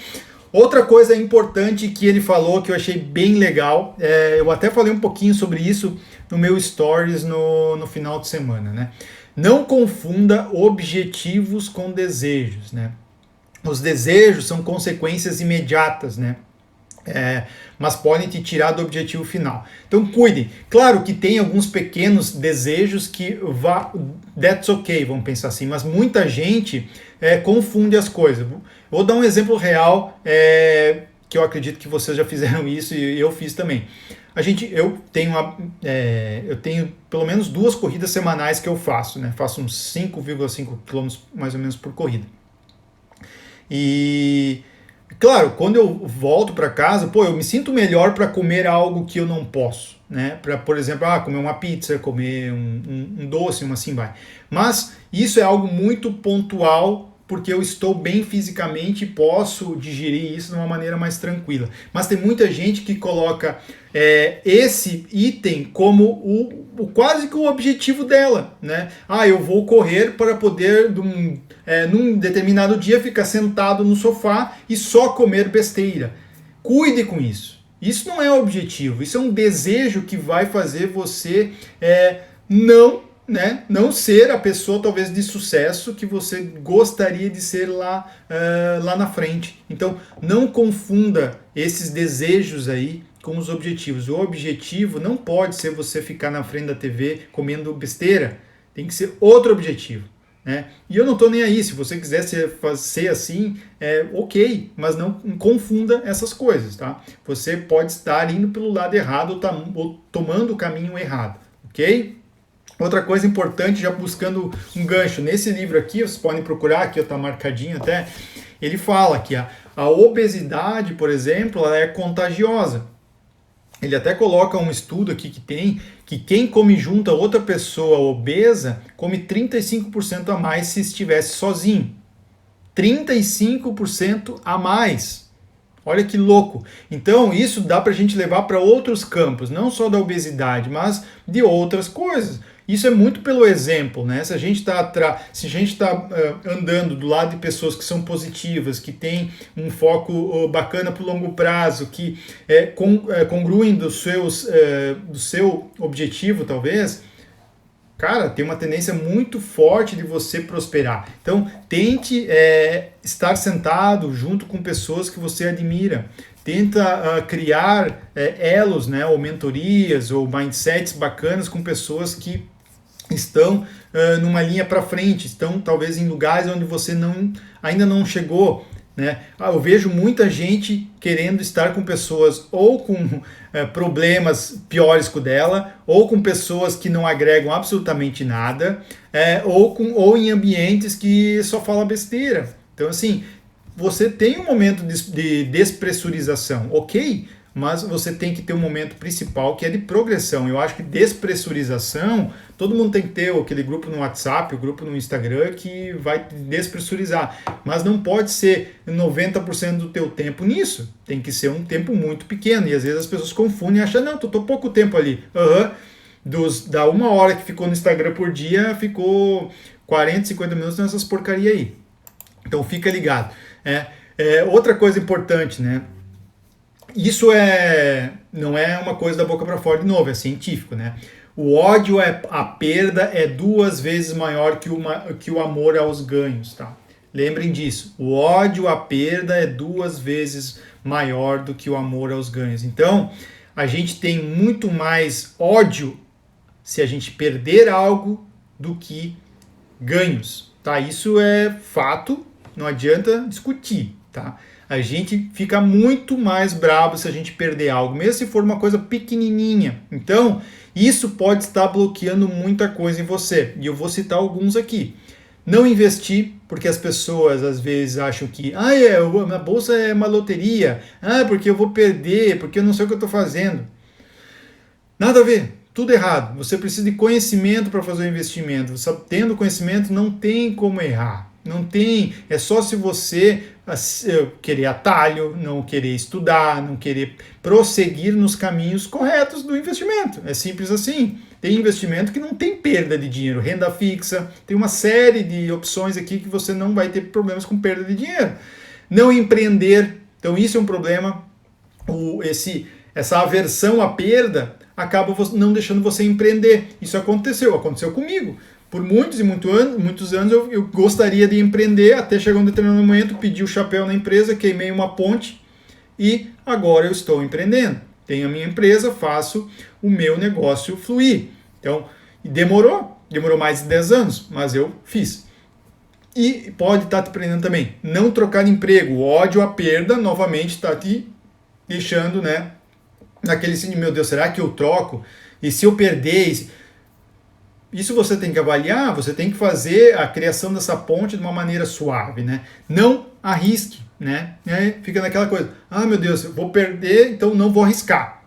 Outra coisa importante que ele falou, que eu achei bem legal, eu até falei um pouquinho sobre isso no meu stories no final de semana, né? Não confunda objetivos com desejos, né? Os desejos são consequências imediatas, né? Mas podem te tirar do objetivo final. Então cuidem. Claro que tem alguns pequenos desejos que that's okay, vamos pensar assim, mas muita gente confunde as coisas. Vou dar um exemplo real, que eu acredito que vocês já fizeram isso e eu fiz também. Eu tenho pelo menos 2 corridas semanais que eu faço, né? Faço uns 5,5 km mais ou menos por corrida. E claro, quando eu volto para casa, eu me sinto melhor para comer algo que eu não posso, né? Para, por exemplo, comer uma pizza, comer um doce, assim vai. Mas isso é algo muito pontual, porque eu estou bem fisicamente e posso digerir isso de uma maneira mais tranquila. Mas tem muita gente que coloca esse item como quase que o objetivo dela, né? Eu vou correr para poder, num determinado dia, ficar sentado no sofá e só comer besteira. Cuide com isso. Isso não é o objetivo, isso é um desejo que vai fazer você não ser a pessoa talvez de sucesso que você gostaria de ser lá na frente. Então não confunda esses desejos aí com os objetivos. O objetivo não pode ser você ficar na frente da TV comendo besteira, tem que ser outro objetivo, né? E eu não estou nem aí, se você quiser ser assim, ok, mas não confunda essas coisas, tá? Você pode estar indo pelo lado errado ou tomando o caminho errado, ok? Outra coisa importante, já buscando um gancho, nesse livro aqui, vocês podem procurar, aqui está marcadinho até, ele fala que a obesidade, por exemplo, ela é contagiosa. Ele até coloca um estudo aqui que quem come junto a outra pessoa obesa come 35% a mais se estivesse sozinho. 35% a mais. Olha que louco. Então isso dá para a gente levar para outros campos, não só da obesidade, mas de outras coisas. Isso é muito pelo exemplo, né? Se a gente está andando do lado de pessoas que são positivas, que têm um foco bacana para o longo prazo, que congruem do seu objetivo, talvez, cara, tem uma tendência muito forte de você prosperar. Então, tente estar sentado junto com pessoas que você admira. Tenta criar elos, né, ou mentorias, ou mindsets bacanas com pessoas que estão numa linha para frente, estão talvez em lugares onde você ainda não chegou, né? Eu vejo muita gente querendo estar com pessoas ou com problemas piores que o dela, ou com pessoas que não agregam absolutamente nada, ou em ambientes que só falam besteira. Então, assim, você tem um momento de despressurização, ok? Mas você tem que ter um momento principal que é de progressão. Eu acho que despressurização, todo mundo tem que ter aquele grupo no WhatsApp, o grupo no Instagram que vai despressurizar. Mas não pode ser 90% do teu tempo nisso. Tem que ser um tempo muito pequeno. E às vezes as pessoas confundem e acham, não, tô pouco tempo ali. Da 1 hora que ficou no Instagram por dia, ficou 40, 50 minutos nessas porcaria aí. Então fica ligado. Outra coisa importante, né? Isso não é uma coisa da boca para fora de novo, é científico, né? O ódio a perda é 2 vezes maior que o amor aos ganhos, tá? Lembrem disso. O ódio à perda é 2 vezes maior do que o amor aos ganhos. Então, a gente tem muito mais ódio se a gente perder algo do que ganhos, tá? Isso é fato, não adianta discutir, tá? A gente fica muito mais bravo se a gente perder algo, mesmo se for uma coisa pequenininha. Então, isso pode estar bloqueando muita coisa em você. E eu vou citar alguns aqui. Não investir, porque as pessoas às vezes acham que a bolsa é uma loteria, porque eu vou perder, porque eu não sei o que eu estou fazendo. Nada a ver, tudo errado. Você precisa de conhecimento para fazer o investimento. Você, tendo conhecimento, não tem como errar. Não tem, é só se você querer atalho, não querer estudar, não querer prosseguir nos caminhos corretos do investimento. É simples assim. Tem investimento que não tem perda de dinheiro, renda fixa, tem uma série de opções aqui que você não vai ter problemas com perda de dinheiro. Não empreender, então isso é um problema. Essa aversão à perda acaba não deixando você empreender. Isso aconteceu comigo. Por muitos anos eu gostaria de empreender, até chegar um determinado momento, pedi o chapéu na empresa, queimei uma ponte e agora eu estou empreendendo. Tenho a minha empresa, faço o meu negócio fluir. Então, demorou mais de 10 anos, mas eu fiz. E pode estar te prendendo também. Não trocar de emprego, o ódio à perda novamente está te deixando, né, naquele sentido, meu Deus, será que eu troco? E se eu perder? Isso você tem que avaliar, você tem que fazer a criação dessa ponte de uma maneira suave, né? Não arrisque, né? Fica naquela coisa, meu Deus, eu vou perder, então não vou arriscar.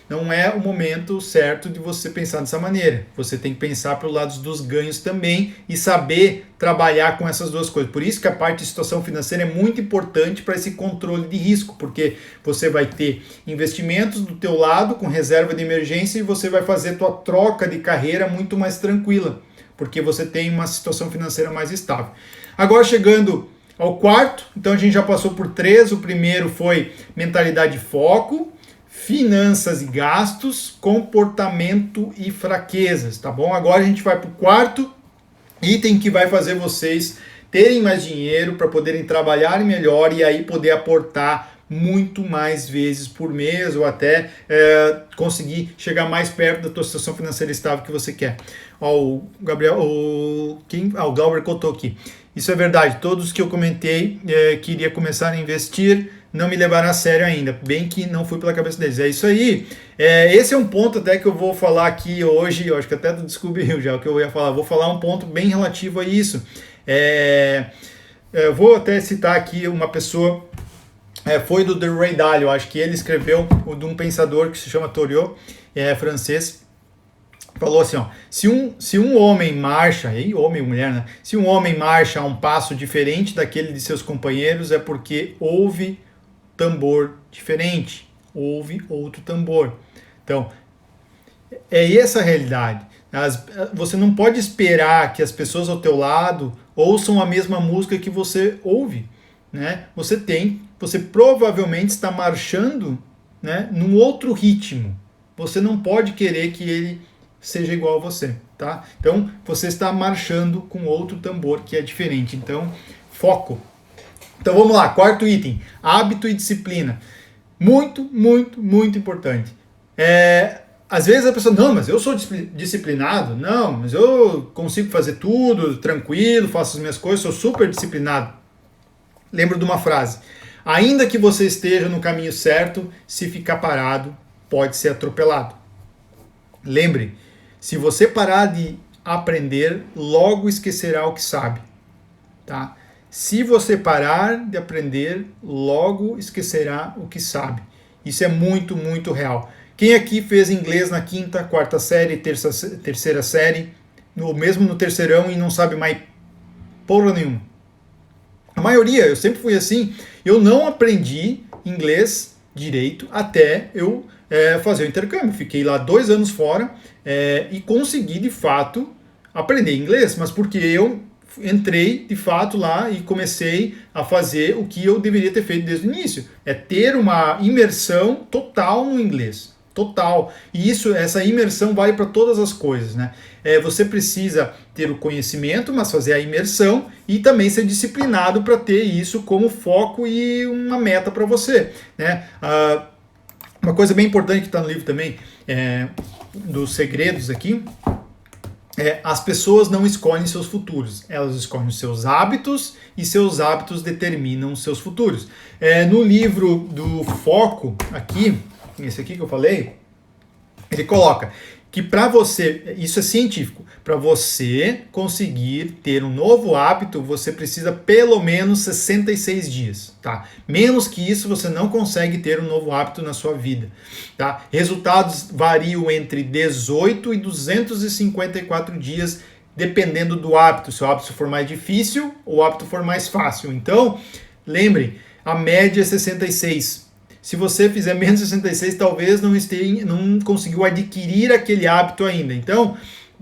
Não é o momento certo de você pensar dessa maneira. Você tem que pensar pelo lado dos ganhos também e saber trabalhar com essas duas coisas. Por isso que a parte de situação financeira é muito importante para esse controle de risco, porque você vai ter investimentos do teu lado com reserva de emergência e você vai fazer tua troca de carreira muito mais tranquila, porque você tem uma situação financeira mais estável. Agora chegando ao quarto, então a gente já passou por 3. O primeiro foi mentalidade e foco, finanças e gastos, comportamento e fraquezas, tá bom? Agora a gente vai para o quarto item que vai fazer vocês terem mais dinheiro para poderem trabalhar melhor e aí poder aportar muito mais vezes por mês ou até conseguir chegar mais perto da tua situação financeira estável que você quer. O Glauber contou aqui. Isso é verdade, todos que eu comentei queria começar a investir, não me levaram a sério ainda, bem que não fui pela cabeça deles. É isso aí. Esse é um ponto até que eu vou falar aqui hoje, eu acho que até tu descobriu já o que eu ia falar. Vou falar um ponto bem relativo a isso. Eu vou até citar aqui uma pessoa, foi do Ray Dalio, acho que ele escreveu, de um pensador que se chama Thoreau, francês. Falou assim, se um homem marcha, homem ou mulher, né? Se um homem marcha a um passo diferente daquele de seus companheiros, é porque houve tambor diferente, houve outro tambor. Então, é essa a realidade. Você não pode esperar que as pessoas ao teu lado ouçam a mesma música que você ouve, né? Você provavelmente está marchando, né, num outro ritmo. Você não pode querer que ele seja igual a você, tá? Então, você está marchando com outro tambor que é diferente. Então, foco. Então, vamos lá. Quarto item, hábito e disciplina. Muito, muito, muito importante. Às vezes a pessoa, não, mas eu sou disciplinado. Não, mas eu consigo fazer tudo tranquilo, faço as minhas coisas, sou super disciplinado. Lembro de uma frase. Ainda que você esteja no caminho certo, se ficar parado, pode ser atropelado. Lembre, se você parar de aprender, logo esquecerá o que sabe, tá? Se você parar de aprender, logo esquecerá o que sabe. Isso é muito, muito real. Quem aqui fez inglês na quinta, quarta série, terceira série, mesmo no terceirão e não sabe mais porra nenhuma? A maioria, eu sempre fui assim, eu não aprendi inglês direito até eu fazer o intercâmbio. Fiquei lá 2 anos fora e consegui, de fato, aprender inglês, mas porque eu entrei, de fato, lá e comecei a fazer o que eu deveria ter feito desde o início. É ter uma imersão total no inglês. Total. E essa imersão vale para todas as coisas, né? Você precisa ter o conhecimento, mas fazer a imersão e também ser disciplinado para ter isso como foco e uma meta para você, né? Uma coisa bem importante que está no livro também, dos segredos aqui, as pessoas não escolhem seus futuros, elas escolhem os seus hábitos e seus hábitos determinam os seus futuros. No livro do foco, aqui, esse aqui que eu falei, ele coloca, que para você, isso é científico, para você conseguir ter um novo hábito, você precisa pelo menos 66 dias, tá? Menos que isso você não consegue ter um novo hábito na sua vida, tá? Resultados variam entre 18 e 254 dias, dependendo do hábito, se o hábito for mais difícil ou o hábito for mais fácil. Então, lembre, a média é 66. Se você fizer menos de 66, talvez não conseguiu adquirir aquele hábito ainda. Então,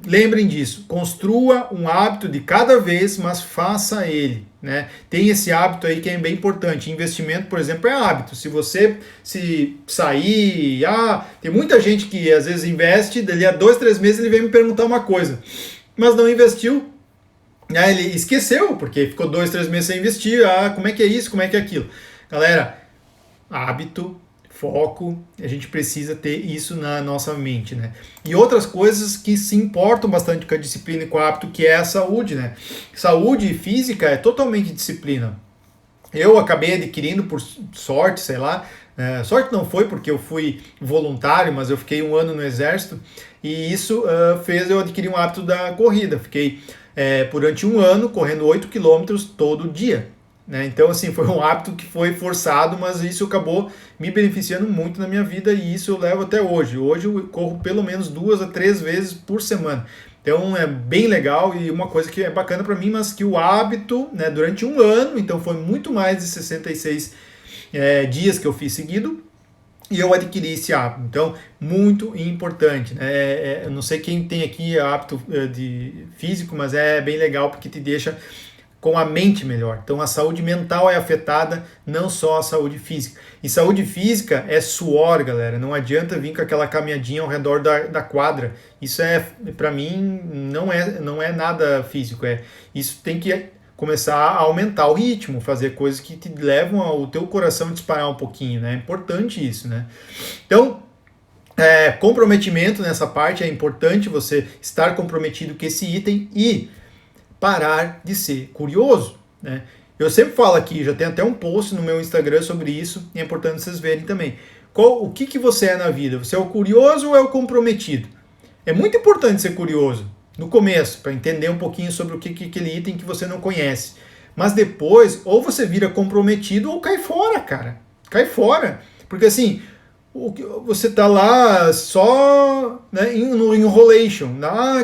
lembrem disso. Construa um hábito de cada vez, mas faça ele, né? Tem esse hábito aí que é bem importante. Investimento, por exemplo, é hábito. Se você sair... tem muita gente que às vezes investe, dali a 2, 3 meses ele vem me perguntar uma coisa, mas não investiu. Ele esqueceu, porque ficou 2, 3 meses sem investir. Como é que é isso? Como é que é aquilo? Galera, hábito, foco, a gente precisa ter isso na nossa mente, né? E outras coisas que se importam bastante com a disciplina e com o hábito, que é a saúde, né? Saúde física é totalmente disciplina. Eu acabei adquirindo por sorte, sei lá, sorte não foi porque eu fui voluntário, mas eu fiquei 1 ano no exército e isso fez eu adquirir um hábito da corrida. Fiquei durante 1 ano correndo 8 quilômetros todo dia. Né? Então, assim, foi um hábito que foi forçado, mas isso acabou me beneficiando muito na minha vida e isso eu levo até hoje. Hoje eu corro pelo menos 2 a 3 vezes por semana. Então é bem legal e uma coisa que é bacana para mim, mas que o hábito, né, durante 1 ano, então foi muito mais de 66 dias que eu fiz seguido, e eu adquiri esse hábito. Então, muito importante. Né? Eu não sei quem tem aqui hábito de físico, mas é bem legal porque te deixa com a mente melhor. Então a saúde mental é afetada, não só a saúde física. E saúde física é suor, galera. Não adianta vir com aquela caminhadinha ao redor da quadra. Isso para mim, não é nada físico. Isso tem que começar a aumentar o ritmo, fazer coisas que te levam ao teu coração a disparar um pouquinho, né? É importante isso, né? Então, comprometimento nessa parte, é importante você estar comprometido com esse item e parar de ser curioso, né? Eu sempre falo aqui, já tem até um post no meu Instagram sobre isso, e é importante vocês verem também. O que você é na vida? Você é o curioso ou é o comprometido? É muito importante ser curioso no começo, para entender um pouquinho sobre o que aquele item que você não conhece. Mas depois, ou você vira comprometido ou cai fora, cara. Cai fora. Porque assim, você tá lá só, né, no enrolation.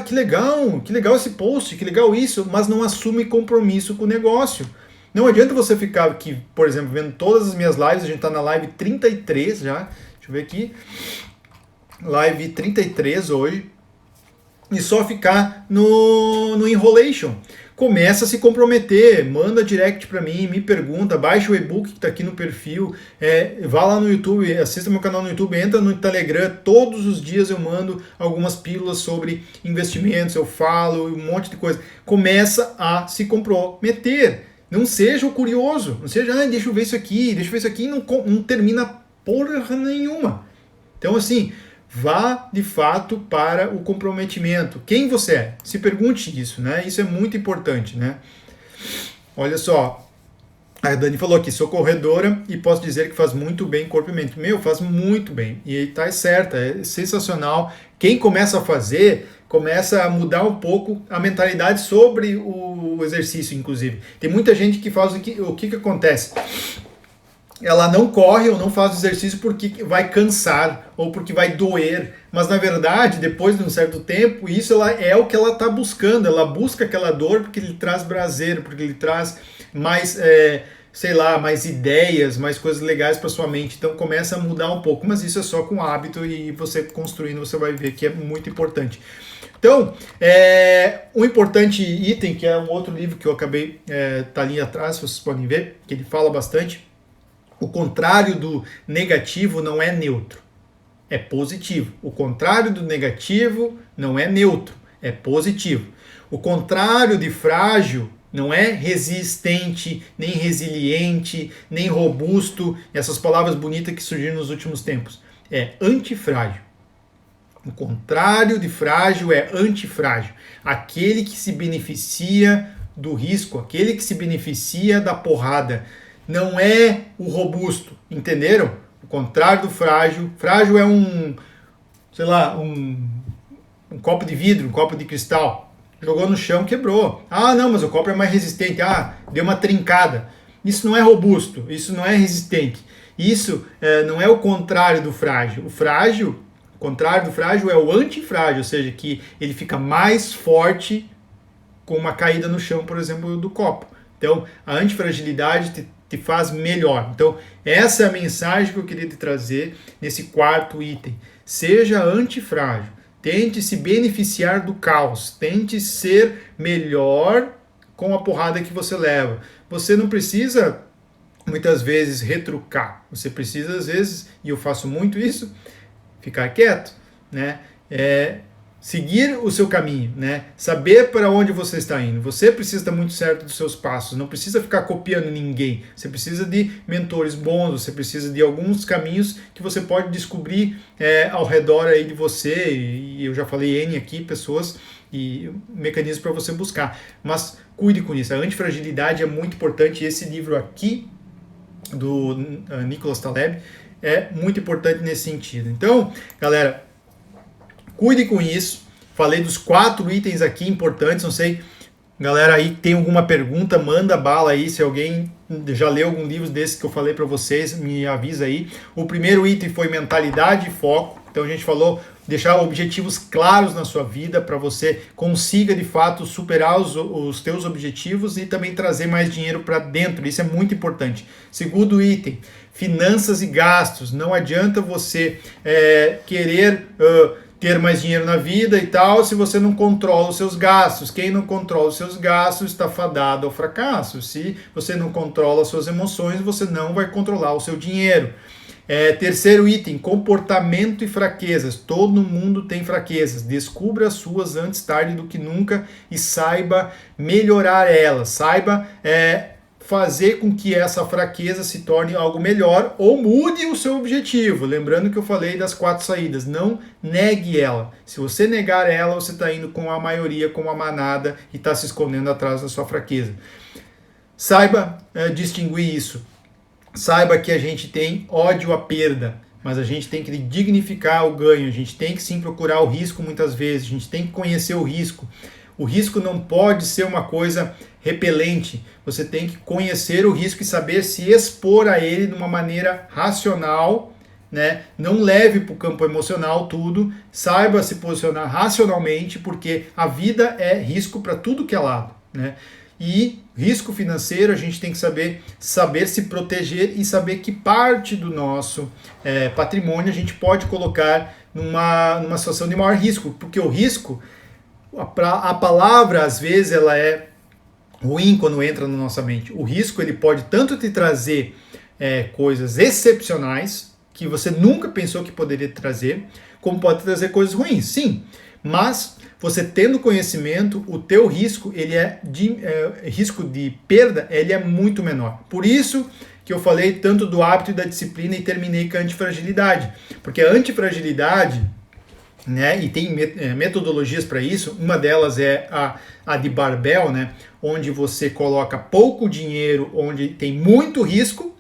Que legal esse post, que legal isso, mas não assume compromisso com o negócio. Não adianta você ficar aqui, por exemplo, vendo todas as minhas lives, a gente tá na live 33 já, deixa eu ver aqui, live 33 hoje, e só ficar no enrolation. Começa a se comprometer, manda direct para mim, me pergunta, baixa o e-book que está aqui no perfil, vá lá no YouTube, assista meu canal no YouTube, entra no Telegram, todos os dias eu mando algumas pílulas sobre investimentos, eu falo um monte de coisa. Começa a se comprometer, não seja o curioso, não seja, deixa eu ver isso aqui, não termina porra nenhuma. Então assim, vá de fato para o comprometimento. Quem você é? Se pergunte isso, né? Isso é muito importante, né? Olha só, a Dani falou aqui, sou corredora e posso dizer que faz muito bem corpo e mente. Faz muito bem. E tá certa, é sensacional. Quem começa a fazer, começa a mudar um pouco a mentalidade sobre o exercício, inclusive. Tem muita gente que faz o que acontece? Ela não corre ou não faz o exercício porque vai cansar ou porque vai doer, mas na verdade, depois de um certo tempo, isso é o que ela está buscando. Ela busca aquela dor porque ele traz prazer, porque ele traz mais, mais ideias, mais coisas legais para sua mente. Então começa a mudar um pouco, mas isso é só com hábito e você construindo, você vai ver que é muito importante. Então, um importante item, que é um outro livro que eu acabei, tá ali atrás, vocês podem ver, que ele fala bastante. O contrário do negativo não é neutro, é positivo. O contrário do negativo não é neutro, é positivo. O contrário de frágil não é resistente, nem resiliente, nem robusto, essas palavras bonitas que surgiram nos últimos tempos. É antifrágil. O contrário de frágil é antifrágil. Aquele que se beneficia do risco, aquele que se beneficia da porrada. Não é o robusto, entenderam? O contrário do frágil. Frágil é um copo de vidro, um copo de cristal, jogou no chão, quebrou. Ah, não, mas o copo é mais resistente. Ah, deu uma trincada. Isso não é robusto, isso não é resistente. Isso não é o contrário do frágil. O contrário do frágil é o antifrágil, ou seja, que ele fica mais forte com uma caída no chão, por exemplo, do copo. Então, a antifragilidade te faz melhor. Então, essa é a mensagem que eu queria te trazer nesse quarto item. Seja antifrágil. Tente se beneficiar do caos. Tente ser melhor com a porrada que você leva. Você não precisa, muitas vezes, retrucar. Você precisa, às vezes, e eu faço muito isso, ficar quieto, né? Seguir o seu caminho, né? Saber para onde você está indo. Você precisa estar muito certo dos seus passos, não precisa ficar copiando ninguém. Você precisa de mentores bons, você precisa de alguns caminhos que você pode descobrir ao redor aí de você, e eu já falei N aqui, pessoas e mecanismos para você buscar. Mas cuide com isso, a antifragilidade é muito importante, e esse livro aqui, do Nicholas Taleb, é muito importante nesse sentido. Então, galera, cuide com isso. Falei dos 4 itens aqui importantes. Não sei, galera aí tem alguma pergunta, manda bala aí. Se alguém já leu algum livro desses que eu falei para vocês, me avisa aí. O primeiro item foi mentalidade e foco. Então a gente falou deixar objetivos claros na sua vida para você consiga de fato superar os teus objetivos e também trazer mais dinheiro para dentro. Isso é muito importante. Segundo item, finanças e gastos. Não adianta você querer ter mais dinheiro na vida e tal, se você não controla os seus gastos. Quem não controla os seus gastos está fadado ao fracasso. Se você não controla as suas emoções, você não vai controlar o seu dinheiro. Terceiro item, comportamento e fraquezas. Todo mundo tem fraquezas. Descubra as suas antes tarde do que nunca e saiba melhorar elas. Saiba fazer com que essa fraqueza se torne algo melhor ou mude o seu objetivo. Lembrando que eu falei das 4 saídas. Não negue ela. Se você negar ela, você está indo com a maioria, com a manada e está se escondendo atrás da sua fraqueza. Saiba distinguir isso. Saiba que a gente tem ódio à perda, mas a gente tem que dignificar o ganho. A gente tem que sim procurar o risco muitas vezes. A gente tem que conhecer o risco. O risco não pode ser uma coisa repelente. Você tem que conhecer o risco e saber se expor a ele de uma maneira racional, né? Não leve para o campo emocional tudo. Saiba se posicionar racionalmente, porque a vida é risco para tudo que é lado, né? E risco financeiro, a gente tem que saber se proteger e saber que parte do nosso patrimônio a gente pode colocar numa situação de maior risco, porque o risco, a palavra às vezes ela é ruim quando entra na nossa mente. O risco ele pode tanto te trazer coisas excepcionais que você nunca pensou que poderia trazer, como pode trazer coisas ruins, sim, mas você tendo conhecimento, o teu risco, risco de perda, ele é muito menor. Por isso que eu falei tanto do hábito e da disciplina e terminei com a antifragilidade. Porque a antifragilidade, né, e tem metodologias para isso, uma delas é a de barbell, né, onde você coloca pouco dinheiro onde tem muito risco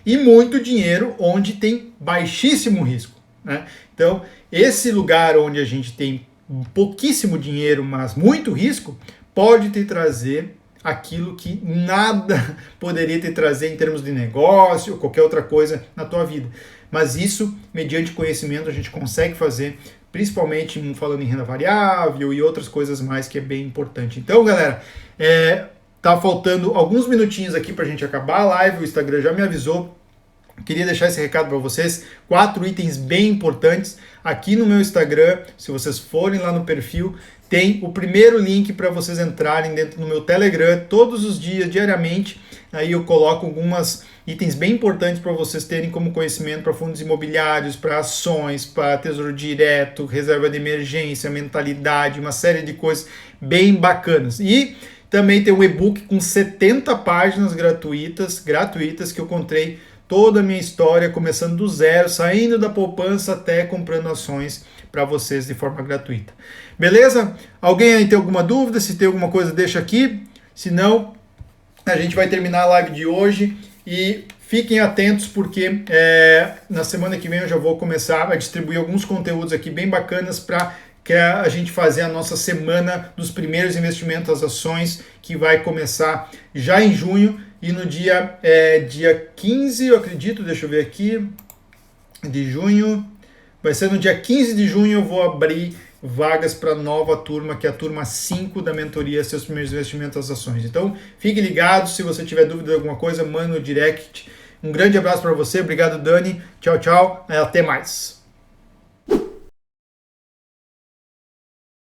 e muito dinheiro onde tem baixíssimo risco, né? Então, esse lugar onde a gente tem pouquíssimo dinheiro, mas muito risco, pode te trazer aquilo que nada poderia te trazer em termos de negócio ou qualquer outra coisa na tua vida. Mas isso, mediante conhecimento, a gente consegue fazer, principalmente falando em renda variável e outras coisas mais que é bem importante. Então, galera, tá faltando alguns minutinhos aqui pra gente acabar a live, o Instagram já me avisou. Queria deixar esse recado para vocês, 4 itens bem importantes. Aqui no meu Instagram, se vocês forem lá no perfil, tem o primeiro link para vocês entrarem dentro do meu Telegram todos os dias, diariamente. Aí eu coloco algumas itens bem importantes para vocês terem como conhecimento para fundos imobiliários, para ações, para tesouro direto, reserva de emergência, mentalidade, uma série de coisas bem bacanas. E também tem um e-book com 70 páginas gratuitas que eu contei toda a minha história, começando do zero, saindo da poupança até comprando ações para vocês de forma gratuita. Beleza? Alguém aí tem alguma dúvida? Se tem alguma coisa, deixa aqui. Se não, a gente vai terminar a live de hoje e fiquem atentos porque na semana que vem eu já vou começar a distribuir alguns conteúdos aqui bem bacanas para que é a gente fazer a nossa semana dos primeiros investimentos às ações, que vai começar já em junho, e no dia 15, eu acredito, deixa eu ver aqui, de junho, vai ser no dia 15 de junho eu vou abrir vagas para nova turma, que é a turma 5 da mentoria Seus Primeiros Investimentos às Ações. Então, fique ligado, se você tiver dúvida de alguma coisa, manda no direct. Um grande abraço para você, obrigado Dani, tchau, tchau, até mais.